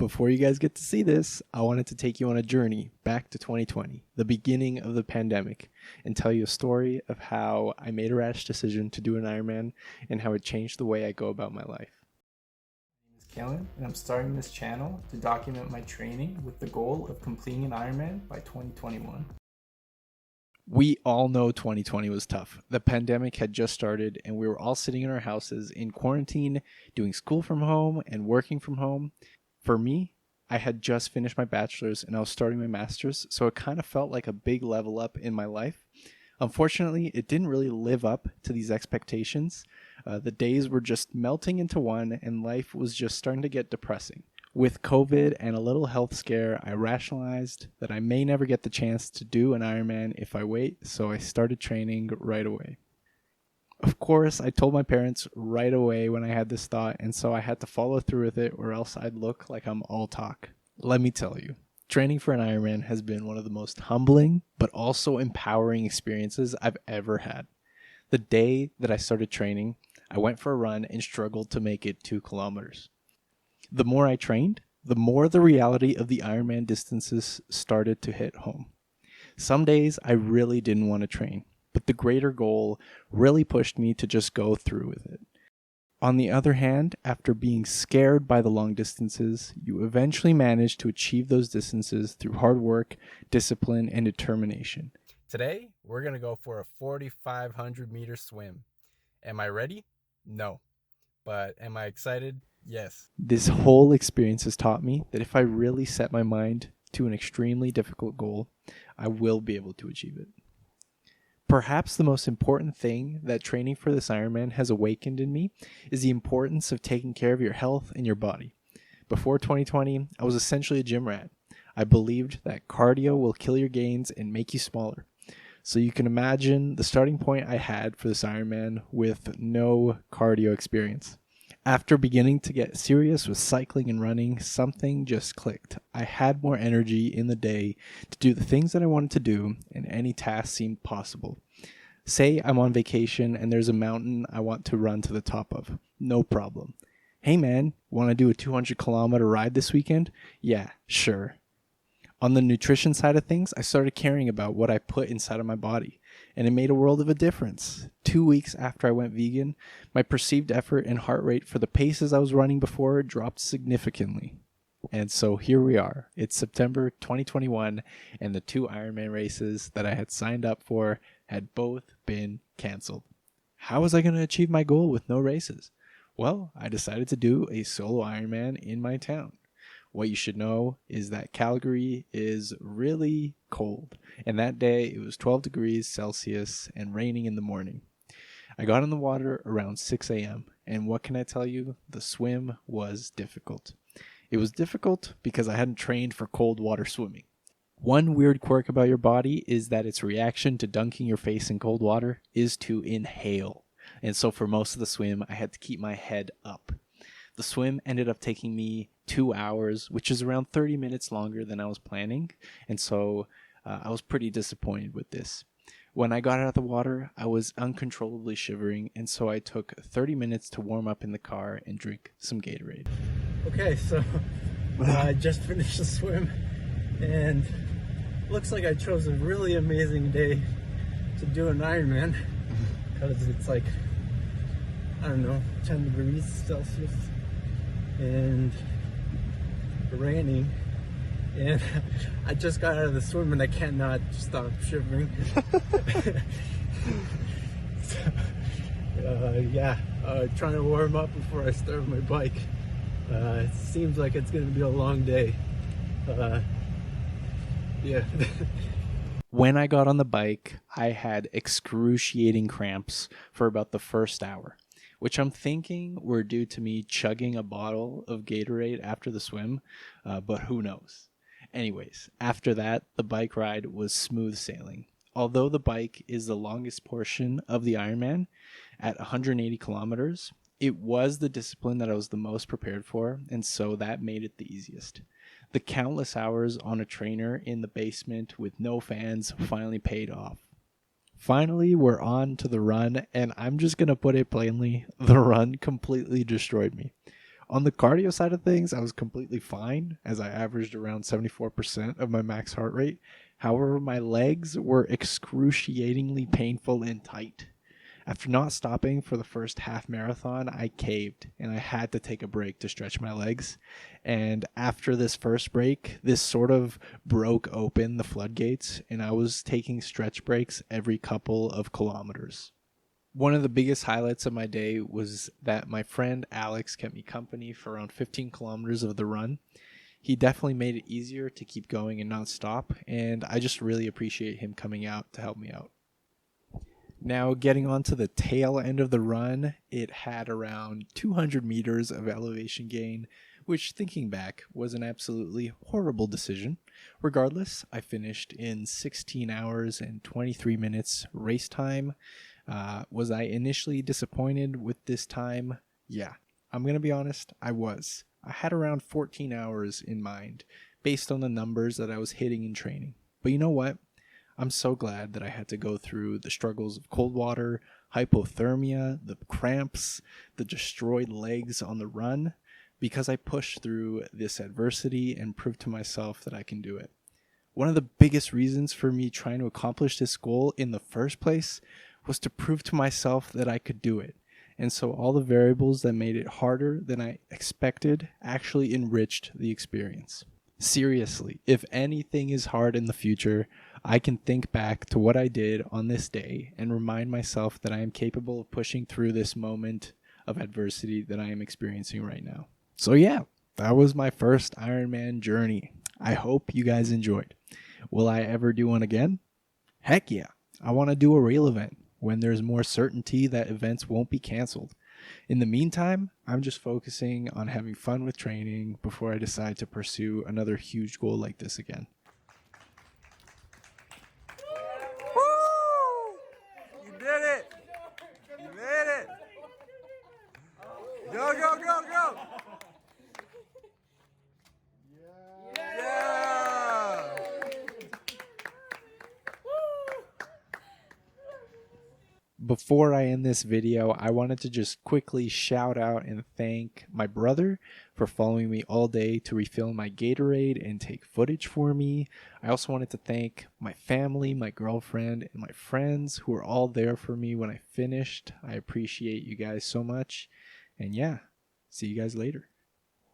Before you guys get to see this, I wanted to take you on a journey back to 2020, the beginning of the pandemic, and tell you a story of how I made a rash decision to do an Ironman and how it changed the way I go about my life. My name is Kellen, and I'm starting this channel to document my training with the goal of completing an Ironman by 2021. We all know 2020 was tough. The pandemic had just started, and we were all sitting in our houses in quarantine, doing school from home and working from home. For me, I had just finished my bachelor's and I was starting my master's, so it kind of felt like a big level up in my life. Unfortunately, it didn't really live up to these expectations. The days were just melting into one, and life was just starting to get depressing. With COVID and a little health scare, I rationalized that I may never get the chance to do an Ironman if I wait, so I started training right away. Of course, I told my parents right away when I had this thought, and so I had to follow through with it or else I'd look like I'm all talk. Let me tell you, training for an Ironman has been one of the most humbling but also empowering experiences I've ever had. The day that I started training, I went for a run and struggled to make it 2 kilometers. The more I trained, the more the reality of the Ironman distances started to hit home. Some days I really didn't want to train, but the greater goal really pushed me to just go through with it. On the other hand, after being scared by the long distances, you eventually manage to achieve those distances through hard work, discipline, and determination. Today, we're going to go for a 4,500 meter swim. Am I ready? No. But am I excited? Yes. This whole experience has taught me that if I really set my mind to an extremely difficult goal, I will be able to achieve it. Perhaps the most important thing that training for this Ironman has awakened in me is the importance of taking care of your health and your body. Before 2020, I was essentially a gym rat. I believed that cardio will kill your gains and make you smaller. So you can imagine the starting point I had for this Ironman with no cardio experience. After beginning to get serious with cycling and running, something just clicked. I had more energy in the day to do the things that I wanted to do, and any task seemed possible. Say I'm on vacation and there's a mountain I want to run to the top of. No problem. Hey man, want to do a 200-kilometer ride this weekend? Yeah, sure. On the nutrition side of things, I started caring about what I put inside of my body, and it made a world of a difference. 2 weeks after I went vegan, my perceived effort and heart rate for the paces I was running before dropped significantly. And so here we are. It's September 2021, and the 2 Ironman races that I had signed up for had both been canceled. How was I going to achieve my goal with no races? Well, I decided to do a solo Ironman in my town. What you should know is that Calgary is really cold, and that day it was 12 degrees Celsius and raining in the morning. I got in the water around 6 a.m., and what can I tell you? The swim was difficult. It was difficult because I hadn't trained for cold water swimming. One weird quirk about your body is that its reaction to dunking your face in cold water is to inhale, and so for most of the swim I had to keep my head up. The swim ended up taking me 2 hours, which is around 30 minutes longer than I was planning, and so I was pretty disappointed with this. When I got out of the water, I was uncontrollably shivering, and so I took 30 minutes to warm up in the car and drink some Gatorade. Okay, so I just finished the swim, and looks like I chose a really amazing day to do an Ironman, because it's like, I don't know, 10 degrees Celsius, and raining, and I just got out of the swim and I cannot stop shivering. Trying to warm up before I start my bike. It seems like it's going to be a long day. When I got on the bike, I had excruciating cramps for about the first hour, which I'm thinking were due to me chugging a bottle of Gatorade after the swim, but who knows. Anyways, after that, the bike ride was smooth sailing. Although the bike is the longest portion of the Ironman at 180 kilometers, it was the discipline that I was the most prepared for, and so that made it the easiest. The countless hours on a trainer in the basement with no fans finally paid off. Finally, we're on to the run, and I'm just going to put it plainly, the run completely destroyed me. On the cardio side of things, I was completely fine as I averaged around 74% of my max heart rate. However, my legs were excruciatingly painful and tight. After not stopping for the first half marathon, I caved and I had to take a break to stretch my legs. And after this first break, this sort of broke open the floodgates, and I was taking stretch breaks every couple of kilometers. One of the biggest highlights of my day was that my friend Alex kept me company for around 15 kilometers of the run. He definitely made it easier to keep going and not stop, and I just really appreciate him coming out to help me out. Now, getting on to the tail end of the run, it had around 200 meters of elevation gain, which, thinking back, was an absolutely horrible decision. Regardless, I finished in 16 hours and 23 minutes race time. Was I initially disappointed with this time? Yeah, I'm going to be honest, I was. I had around 14 hours in mind, based on the numbers that I was hitting in training. But you know what? I'm so glad that I had to go through the struggles of cold water, hypothermia, the cramps, the destroyed legs on the run, because I pushed through this adversity and proved to myself that I can do it. One of the biggest reasons for me trying to accomplish this goal in the first place was to prove to myself that I could do it. And so all the variables that made it harder than I expected actually enriched the experience. Seriously, if anything is hard in the future, I can think back to what I did on this day and remind myself that I am capable of pushing through this moment of adversity that I am experiencing right now. So yeah, that was my first Ironman journey. I hope you guys enjoyed. Will I ever do one again? Heck yeah. I want to do a real event when there's more certainty that events won't be canceled. In the meantime, I'm just focusing on having fun with training before I decide to pursue another huge goal like this again. Woo! You did it! You made it! Go, go, go, go! Yeah! Before I end this video, I wanted to just quickly shout out and thank my brother for following me all day to refill my Gatorade and take footage for me. I also wanted to thank my family, my girlfriend, and my friends who were all there for me when I finished. I appreciate you guys so much. And yeah, see you guys later.